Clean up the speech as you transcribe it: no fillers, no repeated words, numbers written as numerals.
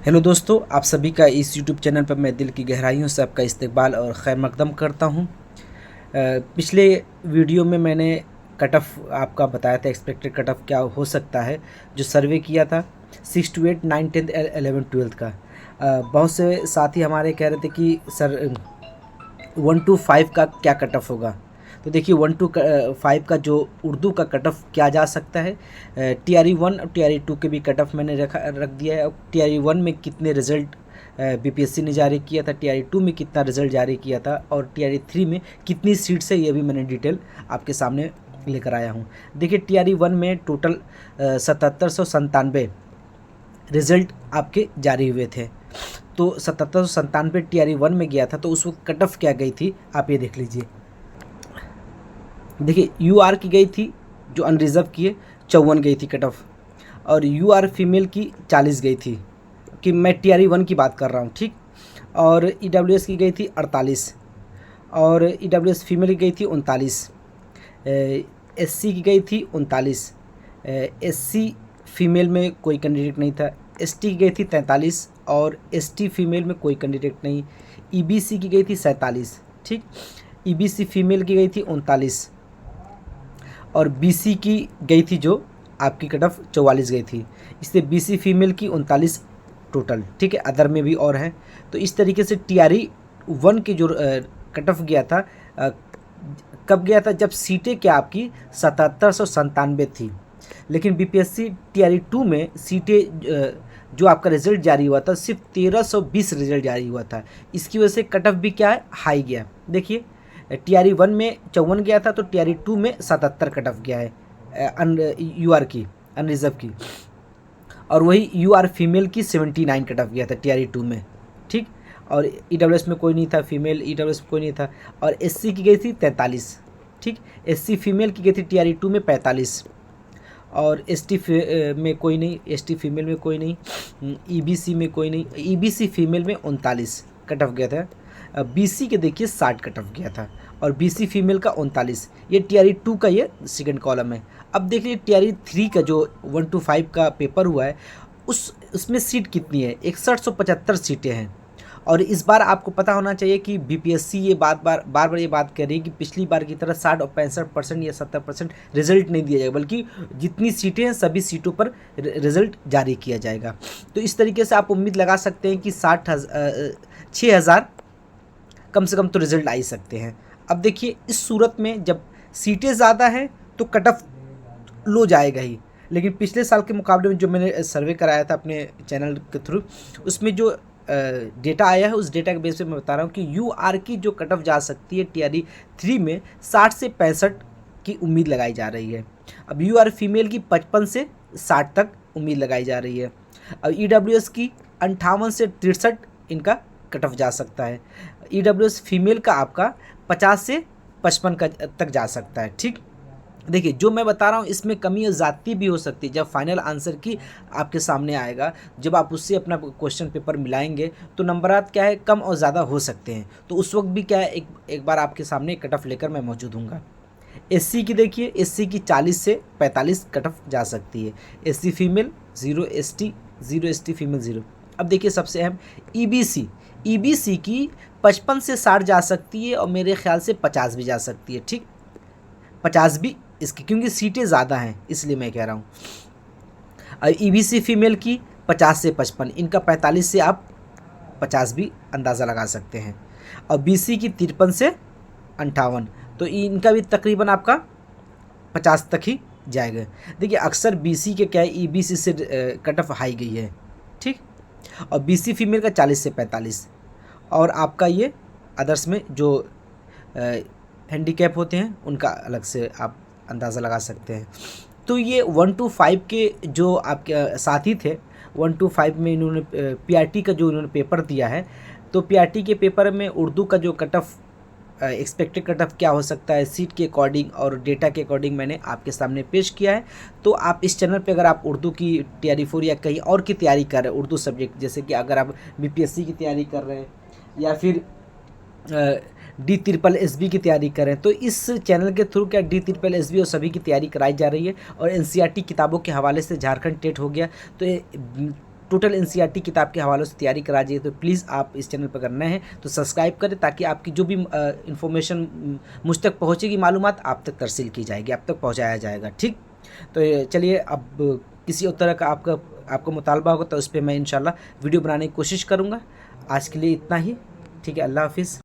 Hello दोस्तों, आप सभी का इस यूट्यूब चैनल पर मैं दिल की गहराइयों से आपका इस्तकबाल और खैर मकदम करता हूं। पिछले वीडियो में मैंने कट ऑफ आपका बताया था, एक्सपेक्टेड कट ऑफ क्या हो सकता है। जो सर्वे किया था 6 to 8 9 10th 11 12th का। बहुत से साथी हमारे कह रहे थे कि सर 1 to 5 का क्या कट ऑफ होगा। तो देखिए 1 to 5 का जो उर्दू का कट ऑफ क्या जा सकता है। TRE 1 और TRE 2 के भी कट ऑफ मैंने रख दिया है। और TRE 1 में कितने रिज़ल्ट BPSC ने जारी किया था, TRE 2 में कितना रिज़ल्ट जारी किया था और TRE 3 में कितनी सीट्स है, ये भी मैंने डिटेल आपके सामने लेकर आया हूँ। देखिए TRE 1 में टोटल 7797 रिज़ल्ट आपके जारी हुए थे। तो 7797 TRE 1 में गया था, तो उस वक्त कट ऑफ क्या गई थी आप ये देख लीजिए। देखिए UR की गई थी, जो अनरिजर्व की है 54 गई थी कट ऑफ। और UR फीमेल की 40 गई थी, कि मैं TRE 1 की बात कर रहा हूँ, ठीक। और EWS की गई थी 48 और EWS फीमेल की गई थी 39। SC की गई थी 39। SC फीमेल में कोई कैंडिडेट नहीं था। ST की गई थी 43 और ST फीमेल में कोई कैंडिडेट नहीं। EBC की गई थी 47, ठीक। EBC फीमेल की गई थी 39 और BC की गई थी जो आपकी कट ऑफ 44 गई थी। इससे BC फीमेल की 39 टोटल, ठीक है। अदर में भी और हैं। तो इस तरीके से TRE 1 की जो कट ऑफ गया था, कब गया था, जब सीटें क्या आपकी 7797 थी। लेकिन BPSC TRE 2 में सीटें जो आपका रिज़ल्ट जारी हुआ था सिर्फ 1320 रिज़ल्ट जारी हुआ था। इसकी वजह से कट ऑफ भी क्या है, हाई गया। देखिए TRE 1 में 54 गया था, तो TRE 2 में 77 कट ऑफ गया है UR की, अनरिजर्व की। और वही UR फीमेल की 79 कट ऑफ गया था TRE 2 में, ठीक। और EWS में कोई नहीं था, फीमेल EWS में कोई नहीं था। और SC की गई थी 43, ठीक। SC फीमेल की गई थी TRE 2 में 45 और ST में कोई नहीं, ST फीमेल में कोई नहीं, EBC में कोई नहीं, EBC फीमेल में 39 कट ऑफ गया था। BC के देखिए 60 कट ऑफ गया था और BC फीमेल का 39। ये TRE 2 का ये सेकंड कॉलम है। अब देख लीजिए TRE 3 का जो 1 to 5 का पेपर हुआ है, उसमें सीट कितनी है, 6175 सीटें हैं। और इस बार आपको पता होना चाहिए कि BPSC ये बार ये बात कर रही है कि पिछली बार की तरह 60 और 65% या 70% रिजल्ट नहीं दिया जाएगा, बल्कि जितनी सीटें हैं सभी सीटों पर रिजल्ट जारी किया जाएगा। तो इस तरीके से आप उम्मीद लगा सकते हैं कि 6,000 कम से कम तो रिजल्ट आ ही सकते हैं। अब देखिए इस सूरत में जब सीटें ज़्यादा हैं तो कट ऑफ लो जाएगा ही। लेकिन पिछले साल के मुकाबले में जो मैंने सर्वे कराया था अपने चैनल के थ्रू, उसमें जो डेटा आया है उस डेटा के बेस पे मैं बता रहा हूँ कि UR की जो कट ऑफ जा सकती है TRE 3 में 60 से 65 की उम्मीद लगाई जा रही है। अब UR फीमेल की 55 से 60 तक उम्मीद लगाई जा रही है। अब EWS की 58 से 63 इनका कट ऑफ जा सकता है। EWS फीमेल का आपका 50 से 55 का तक जा सकता है, ठीक। देखिए जो मैं बता रहा हूँ इसमें कमी और ज़्यादती भी हो सकती है। जब फाइनल आंसर की आपके सामने आएगा, जब आप उससे अपना क्वेश्चन पेपर मिलाएंगे, तो नंबरात क्या है, कम और ज़्यादा हो सकते हैं। तो उस वक्त भी क्या है, एक बार आपके सामने कट ऑफ लेकर मैं मौजूद हूँगा। SC की देखिए, SC की 40 से 45 कट ऑफ जा सकती है। SC female 0, ST 0, ST female 0। अब देखिए सबसे अहम EBC की 55 से 60 जा सकती है और मेरे ख्याल से 50 भी जा सकती है, ठीक। 50 भी इसकी, क्योंकि सीटें ज़्यादा हैं इसलिए मैं कह रहा हूँ। EBC फीमेल की 50 से 55, इनका 45 से आप 50 भी अंदाज़ा लगा सकते हैं। और BC की 53 से 58, तो इनका भी तकरीबन आपका 50 तक ही जाएगा। देखिए अक्सर BC के क्या है, EBC से कट ऑफ हाई गई है, ठीक। और BC फीमेल का 40 से 45 और आपका ये अदर्स में जो हैंडीकैप होते हैं उनका अलग से आप अंदाज़ा लगा सकते हैं। तो ये 1 to 5 के जो आपके साथी थे, 1 to 5 में इन्होंने PRT का जो इन्होंने पेपर दिया है, तो PRT के पेपर में उर्दू का जो cut off expected cut off क्या हो सकता है, सीट के अकॉर्डिंग और डेटा के अकॉर्डिंग मैंने आपके सामने पेश किया है। तो आप इस चैनल पे अगर आप उर्दू की TRE 4 या कहीं और की तैयारी कर रहे हैं, उर्दू सब्जेक्ट, जैसे कि अगर आप BPSC की तैयारी कर रहे हैं या फिर DSSB की तैयारी करें, तो इस चैनल के थ्रू क्या DSSB और सभी की तैयारी कराई जा रही है। और NCERT किताबों के हवाले से झारखंड टेट हो गया, तो टोटल एनसीईआरटी किताब के हवालों से तैयारी करा जाइए। तो प्लीज़ आप इस चैनल पर अगर नए हैं तो सब्सक्राइब करें, ताकि आपकी जो भी इन्फॉर्मेशन मुझ तक पहुँचेगी, मालूमात आप तक तरसील की जाएगी, आप तक पहुँचाया जाएगा। ठीक, तो चलिए, अब किसी और तरह का आपको मुतालबा होगा तो उस पर मैं इंशाल्लाह वीडियो बनाने की कोशिश करूँगा। आज के लिए इतना ही। ठीक है, अल्लाह हाफिज़।